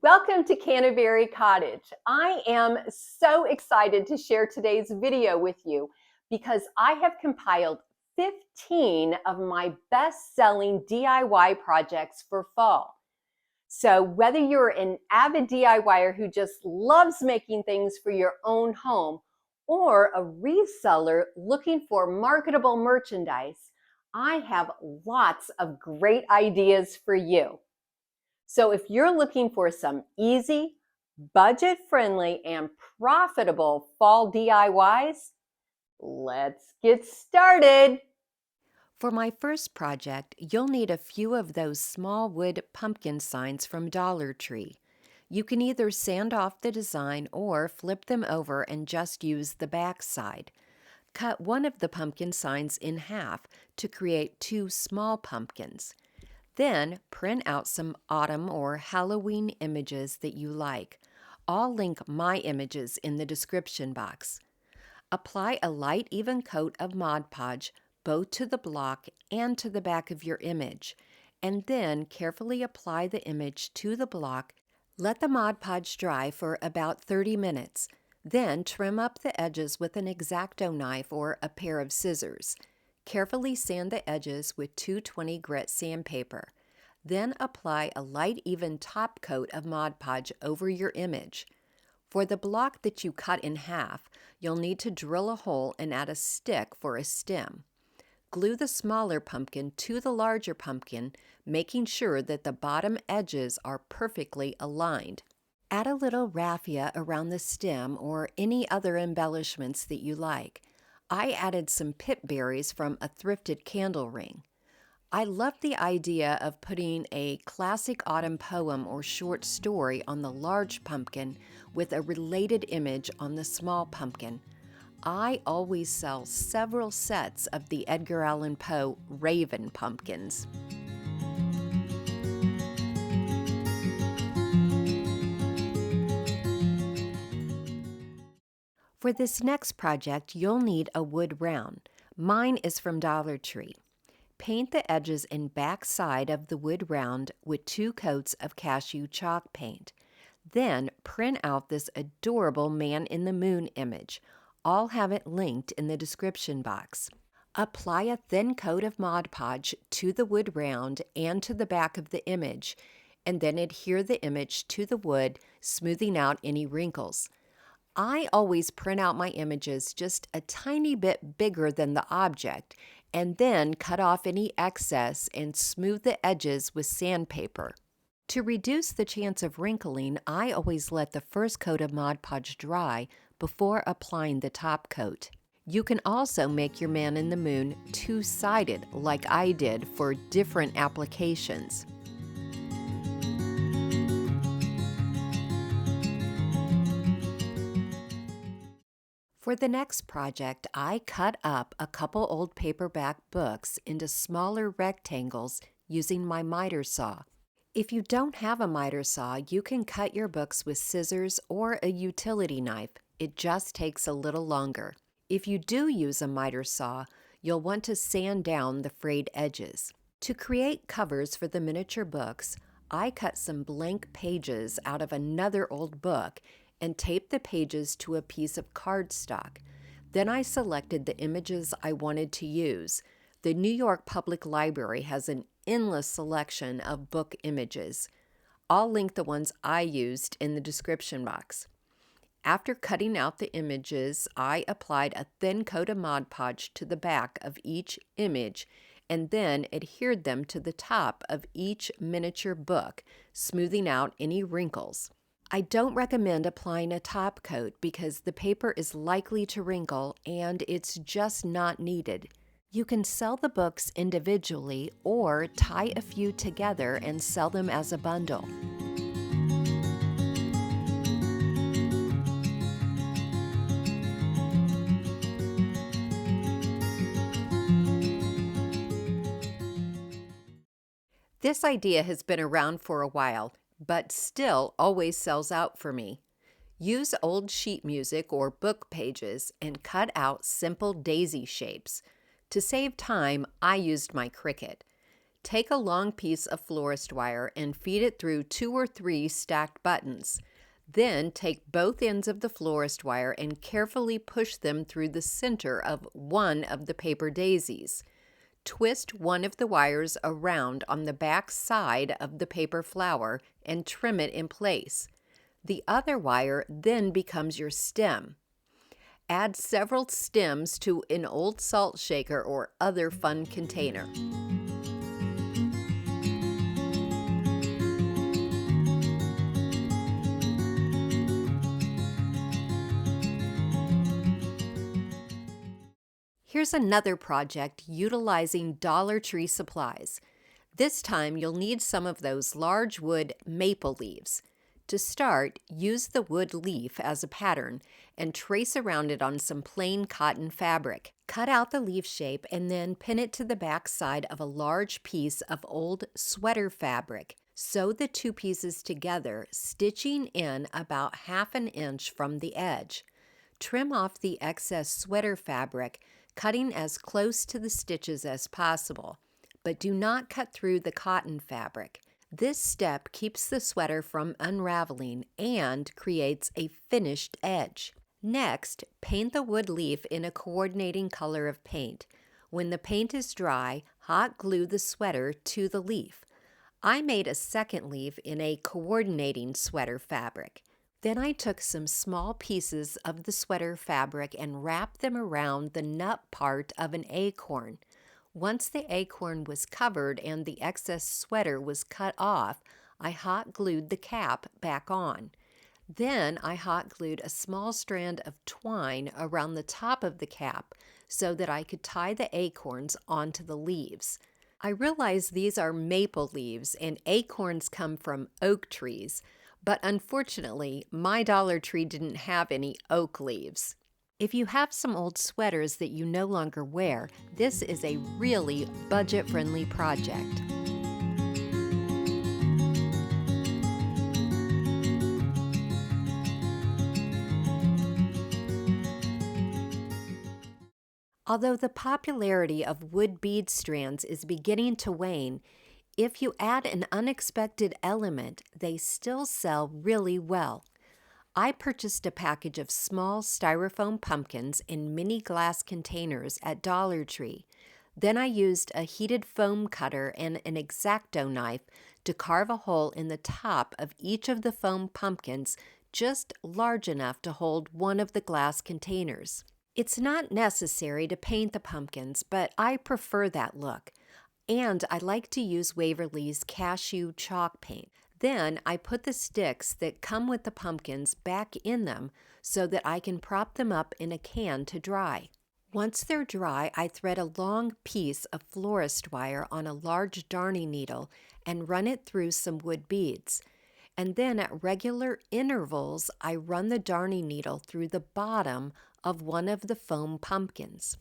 Welcome to Canterbury Cottage. I am so excited to share today's video with you because I have compiled 15 of my best-selling DIY projects for fall. So whether you're an avid DIYer who just loves making things for your own home or a reseller looking for marketable merchandise, I have lots of great ideas for you. So if you're looking for some easy, budget-friendly, and profitable fall DIYs, let's get started. For my first project, you'll need a few of those small wood pumpkin signs from Dollar Tree. You can either sand off the design or flip them over and just use the back side. Cut one of the pumpkin signs in half to create two small pumpkins. Then print out some autumn or Halloween images that you like. I'll link my images in the description box. Apply a light even coat of Mod Podge both to the block and to the back of your image, and then carefully apply the image to the block. Let the Mod Podge dry for about 30 minutes. Then trim up the edges with an X-Acto knife or a pair of scissors. Carefully sand the edges with 220 grit sandpaper. Then apply a light even top coat of Mod Podge over your image. For the block that you cut in half, you'll need to drill a hole and add a stick for a stem. Glue the smaller pumpkin to the larger pumpkin, making sure that the bottom edges are perfectly aligned. Add a little raffia around the stem or any other embellishments that you like. I added some pip berries from a thrifted candle ring. I love the idea of putting a classic autumn poem or short story on the large pumpkin with a related image on the small pumpkin. I always sell several sets of the Edgar Allan Poe Raven pumpkins. For this next project, you'll need a wood round. Mine is from Dollar Tree. Paint the edges and back side of the wood round with 2 coats of cashew chalk paint. Then print out this adorable man-in-the-moon image. I'll have it linked in the description box. Apply a thin coat of Mod Podge to the wood round and to the back of the image, and then adhere the image to the wood, smoothing out any wrinkles. I always print out my images just a tiny bit bigger than the object, and then cut off any excess and smooth the edges with sandpaper. To reduce the chance of wrinkling, I always let the first coat of Mod Podge dry before applying the top coat. You can also make your man-in-the-moon two-sided like I did for different applications. For the next project, I cut up a couple old paperback books into smaller rectangles using my miter saw. If you don't have a miter saw, you can cut your books with scissors or a utility knife. It just takes a little longer. If you do use a miter saw, you'll want to sand down the frayed edges. To create covers for the miniature books, I cut some blank pages out of another old book and taped the pages to a piece of cardstock. Then I selected the images I wanted to use. The New York Public Library has an endless selection of book images. I'll link the ones I used in the description box. After cutting out the images, I applied a thin coat of Mod Podge to the back of each image and then adhered them to the top of each miniature book, smoothing out any wrinkles. I don't recommend applying a top coat because the paper is likely to wrinkle and it's just not needed. You can sell the books individually or tie a few together and sell them as a bundle. This idea has been around for a while, but still always sells out for me. Use old sheet music or book pages and cut out simple daisy shapes. To save time, I used my Cricut. Take a long piece of florist wire and feed it through 2 or 3 stacked buttons. Then take both ends of the florist wire and carefully push them through the center of one of the paper daisies. Twist one of the wires around on the back side of the paper flower and trim it in place. The other wire then becomes your stem. Add several stems to an old salt shaker or other fun container. Here's another project utilizing Dollar Tree supplies. This time you'll need some of those large wood maple leaves. To start, use the wood leaf as a pattern and trace around it on some plain cotton fabric. Cut out the leaf shape and then pin it to the back side of a large piece of old sweater fabric. Sew the 2 pieces together, stitching in about 1/2 inch from the edge. Trim off the excess sweater fabric, cutting as close to the stitches as possible, but do not cut through the cotton fabric. This step keeps the sweater from unraveling and creates a finished edge. Next, paint the wood leaf in a coordinating color of paint. When the paint is dry, hot glue the sweater to the leaf. I made a second leaf in a coordinating sweater fabric. Then I took some small pieces of the sweater fabric and wrapped them around the nut part of an acorn. Once the acorn was covered and the excess sweater was cut off, I hot glued the cap back on. Then I hot glued a small strand of twine around the top of the cap so that I could tie the acorns onto the leaves. I realize these are maple leaves and acorns come from oak trees, but unfortunately, my Dollar Tree didn't have any oak leaves. If you have some old sweaters that you no longer wear, this is a really budget-friendly project. Although the popularity of wood bead strands is beginning to wane, if you add an unexpected element, they still sell really well. I purchased a package of small styrofoam pumpkins in mini glass containers at Dollar Tree. Then I used a heated foam cutter and an X-Acto knife to carve a hole in the top of each of the foam pumpkins just large enough to hold one of the glass containers. It's not necessary to paint the pumpkins, but I prefer that look. And I like to use Waverly's cashew chalk paint. Then I put the sticks that come with the pumpkins back in them so that I can prop them up in a can to dry. Once they're dry, I thread a long piece of florist wire on a large darning needle and run it through some wood beads. And then at regular intervals, I run the darning needle through the bottom of one of the foam pumpkins.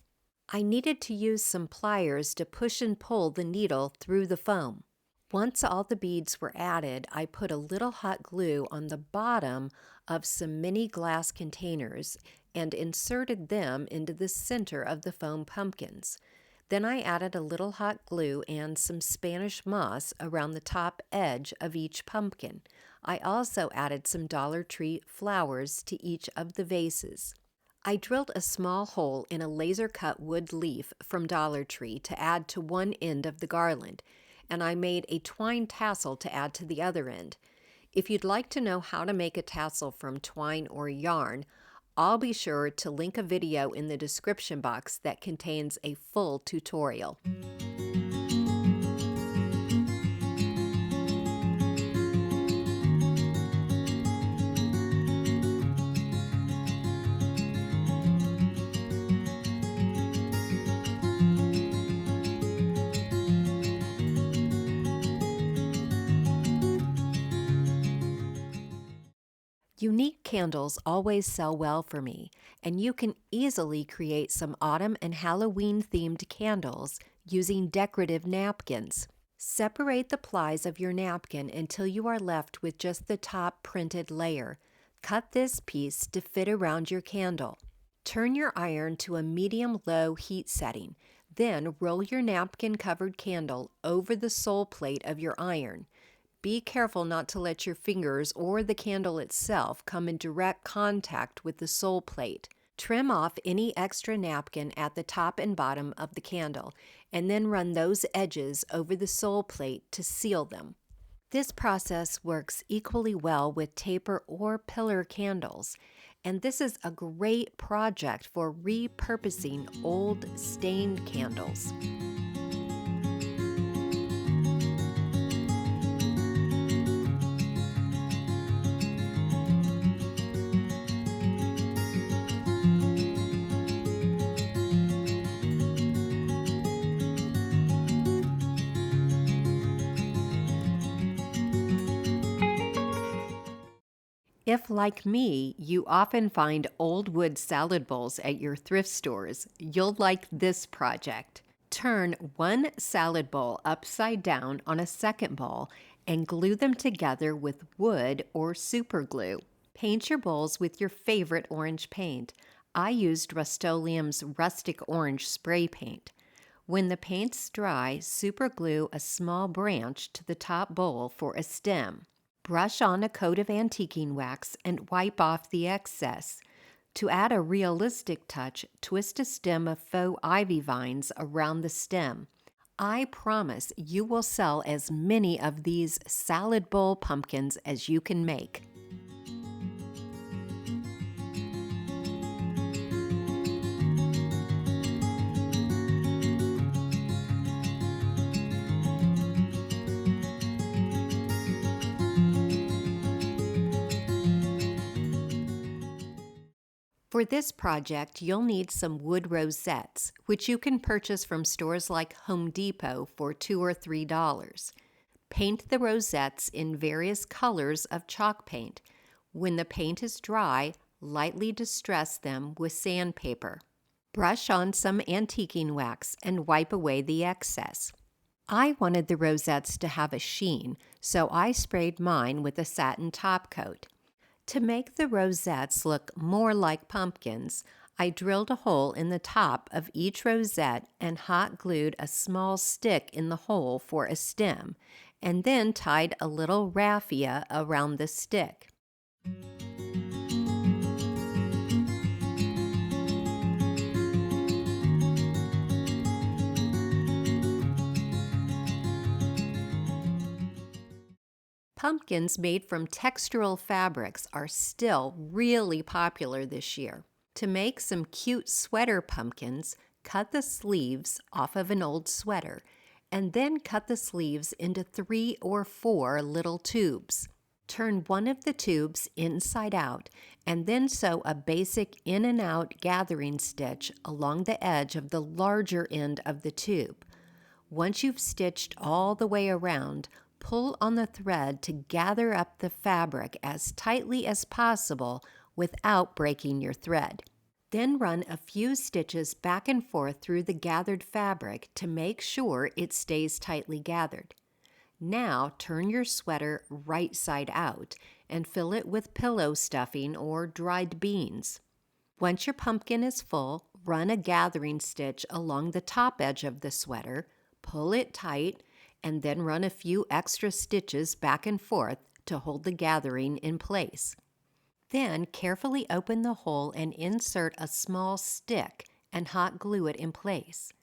I needed to use some pliers to push and pull the needle through the foam. Once all the beads were added, I put a little hot glue on the bottom of some mini glass containers and inserted them into the center of the foam pumpkins. Then I added a little hot glue and some Spanish moss around the top edge of each pumpkin. I also added some Dollar Tree flowers to each of the vases. I drilled a small hole in a laser-cut wood leaf from Dollar Tree to add to one end of the garland, and I made a twine tassel to add to the other end. If you'd like to know how to make a tassel from twine or yarn, I'll be sure to link a video in the description box that contains a full tutorial. Unique candles always sell well for me, and you can easily create some autumn and Halloween-themed candles using decorative napkins. Separate the plies of your napkin until you are left with just the top printed layer. Cut this piece to fit around your candle. Turn your iron to a medium-low heat setting. Then roll your napkin-covered candle over the sole plate of your iron. Be careful not to let your fingers or the candle itself come in direct contact with the sole plate. Trim off any extra napkin at the top and bottom of the candle, and then run those edges over the sole plate to seal them. This process works equally well with taper or pillar candles, and this is a great project for repurposing old stained candles. If, like me, you often find old wood salad bowls at your thrift stores, you'll like this project. Turn one salad bowl upside down on a second bowl and glue them together with wood or super glue. Paint your bowls with your favorite orange paint. I used Rust-Oleum's Rustic Orange spray paint. When the paint's dry, super glue a small branch to the top bowl for a stem. Brush on a coat of antiquing wax and wipe off the excess. To add a realistic touch, twist a stem of faux ivy vines around the stem. I promise you will sell as many of these salad bowl pumpkins as you can make. For this project, you'll need some wood rosettes, which you can purchase from stores like Home Depot for $2 or $3. Paint the rosettes in various colors of chalk paint. When the paint is dry, lightly distress them with sandpaper. Brush on some antiquing wax and wipe away the excess. I wanted the rosettes to have a sheen, so I sprayed mine with a satin top coat. To make the rosettes look more like pumpkins, I drilled a hole in the top of each rosette and hot glued a small stick in the hole for a stem, and then tied a little raffia around the stick. Pumpkins made from textural fabrics are still really popular this year. To make some cute sweater pumpkins, cut the sleeves off of an old sweater, and then cut the sleeves into 3 or 4 little tubes. Turn one of the tubes inside out, and then sew a basic in and out gathering stitch along the edge of the larger end of the tube. Once you've stitched all the way around, pull on the thread to gather up the fabric as tightly as possible without breaking your thread. Then run a few stitches back and forth through the gathered fabric to make sure it stays tightly gathered. Now turn your sweater right side out and fill it with pillow stuffing or dried beans. Once your pumpkin is full, run a gathering stitch along the top edge of the sweater, pull it tight, and then run a few extra stitches back and forth to hold the gathering in place. Then carefully open the hole and insert a small stick and hot glue it in place.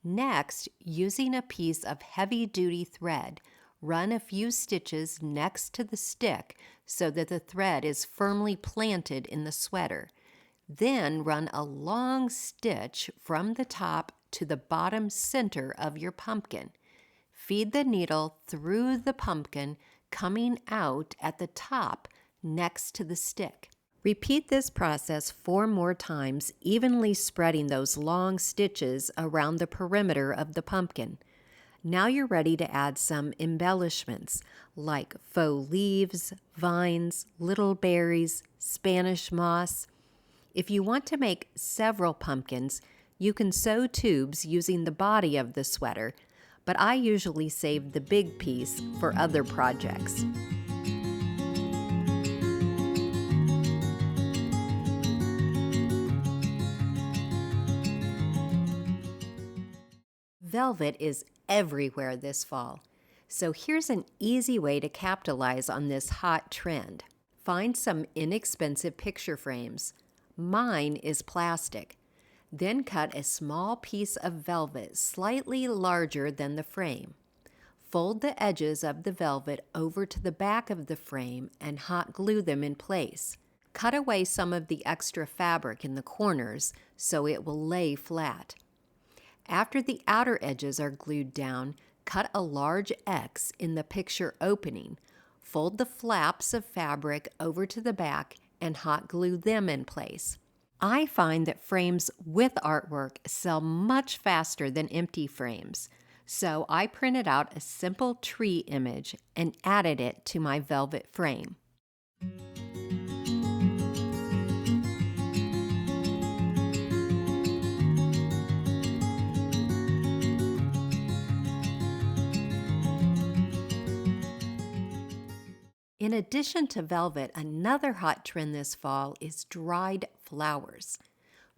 Next, using a piece of heavy-duty thread, run a few stitches next to the stick so that the thread is firmly planted in the sweater. Then run a long stitch from the top to the bottom center of your pumpkin. Feed the needle through the pumpkin, coming out at the top next to the stick. Repeat this process 4 more times, evenly spreading those long stitches around the perimeter of the pumpkin. Now you're ready to add some embellishments like faux leaves, vines, little berries, Spanish moss. If you want to make several pumpkins, you can sew tubes using the body of the sweater, but I usually save the big piece for other projects. Velvet is everywhere this fall, so here's an easy way to capitalize on this hot trend. Find some inexpensive picture frames. Mine is plastic. Then cut a small piece of velvet slightly larger than the frame. Fold the edges of the velvet over to the back of the frame and hot glue them in place. Cut away some of the extra fabric in the corners so it will lay flat. After the outer edges are glued down, cut a large X in the picture opening. Fold the flaps of fabric over to the back and hot glue them in place. I find that frames with artwork sell much faster than empty frames, so I printed out a simple tree image and added it to my velvet frame. In addition to velvet, another hot trend this fall is dried flowers.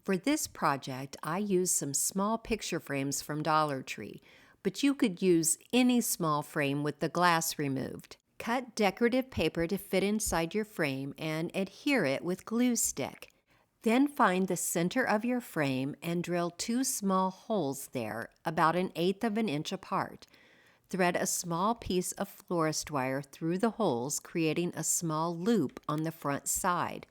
For this project, I used some small picture frames from Dollar Tree, but you could use any small frame with the glass removed. Cut decorative paper to fit inside your frame and adhere it with glue stick. Then find the center of your frame and drill 2 small holes there, about 1/8 of an inch apart. Thread a small piece of florist wire through the holes, creating a small loop on the front side.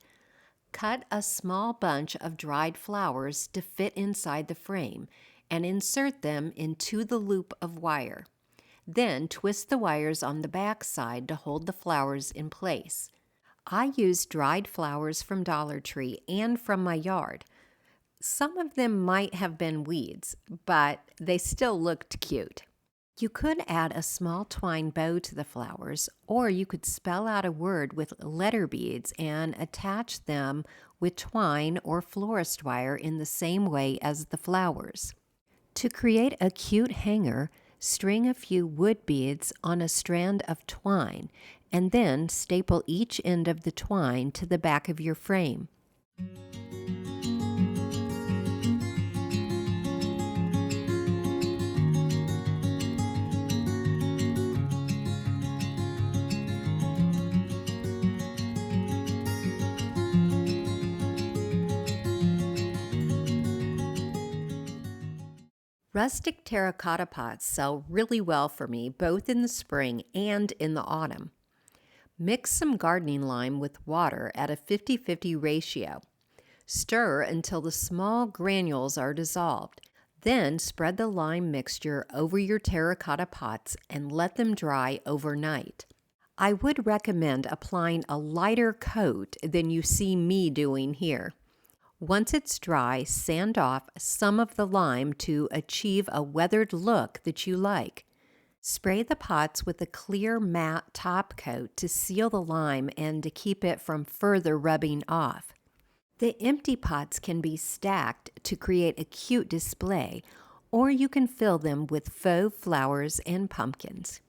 Cut a small bunch of dried flowers to fit inside the frame and insert them into the loop of wire. Then twist the wires on the back side to hold the flowers in place. I used dried flowers from Dollar Tree and from my yard. Some of them might have been weeds, but they still looked cute. You could add a small twine bow to the flowers, or you could spell out a word with letter beads and attach them with twine or florist wire in the same way as the flowers. To create a cute hanger, string a few wood beads on a strand of twine and then staple each end of the twine to the back of your frame. Rustic terracotta pots sell really well for me both in the spring and in the autumn. Mix some gardening lime with water at a 50-50 ratio. Stir until the small granules are dissolved. Then spread the lime mixture over your terracotta pots and let them dry overnight. I would recommend applying a lighter coat than you see me doing here. Once it's dry, sand off some of the lime to achieve a weathered look that you like. Spray the pots with a clear matte top coat to seal the lime and to keep it from further rubbing off. The empty pots can be stacked to create a cute display, or you can fill them with faux flowers and pumpkins.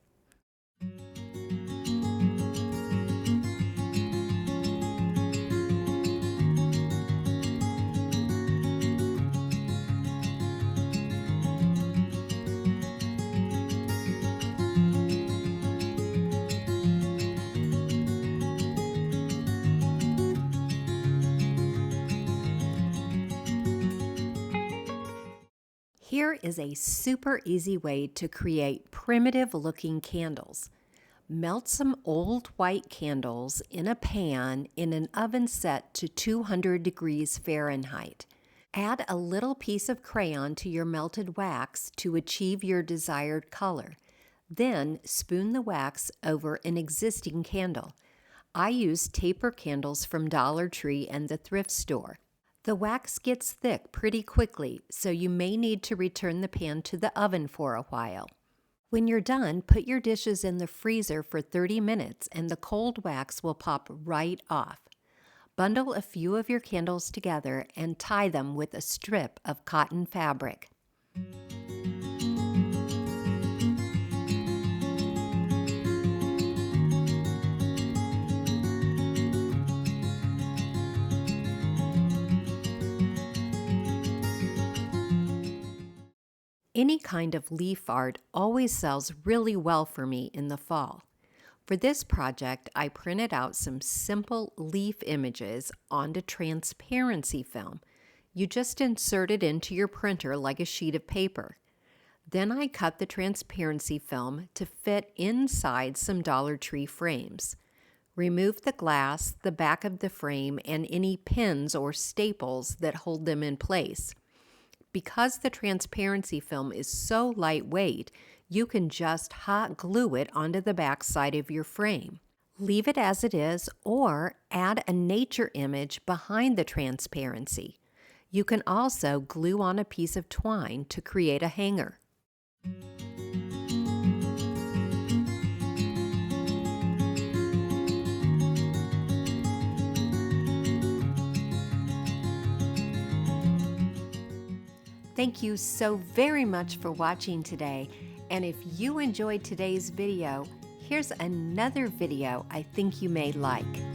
Here is a super easy way to create primitive looking candles. Melt some old white candles in a pan in an oven set to 200 degrees Fahrenheit. Add a little piece of crayon to your melted wax to achieve your desired color. Then spoon the wax over an existing candle. I use taper candles from Dollar Tree and the thrift store. The wax gets thick pretty quickly, so you may need to return the pan to the oven for a while. When you're done, put your dishes in the freezer for 30 minutes and the cold wax will pop right off. Bundle a few of your candles together and tie them with a strip of cotton fabric. Any kind of leaf art always sells really well for me in the fall. For this project, I printed out some simple leaf images onto transparency film. You just insert it into your printer like a sheet of paper. Then I cut the transparency film to fit inside some Dollar Tree frames. Remove the glass, the back of the frame, and any pins or staples that hold them in place. Because the transparency film is so lightweight, you can just hot glue it onto the back side of your frame. Leave it as it is or add a nature image behind the transparency. You can also glue on a piece of twine to create a hanger. Thank you so very much for watching today, and if you enjoyed today's video, here's another video I think you may like.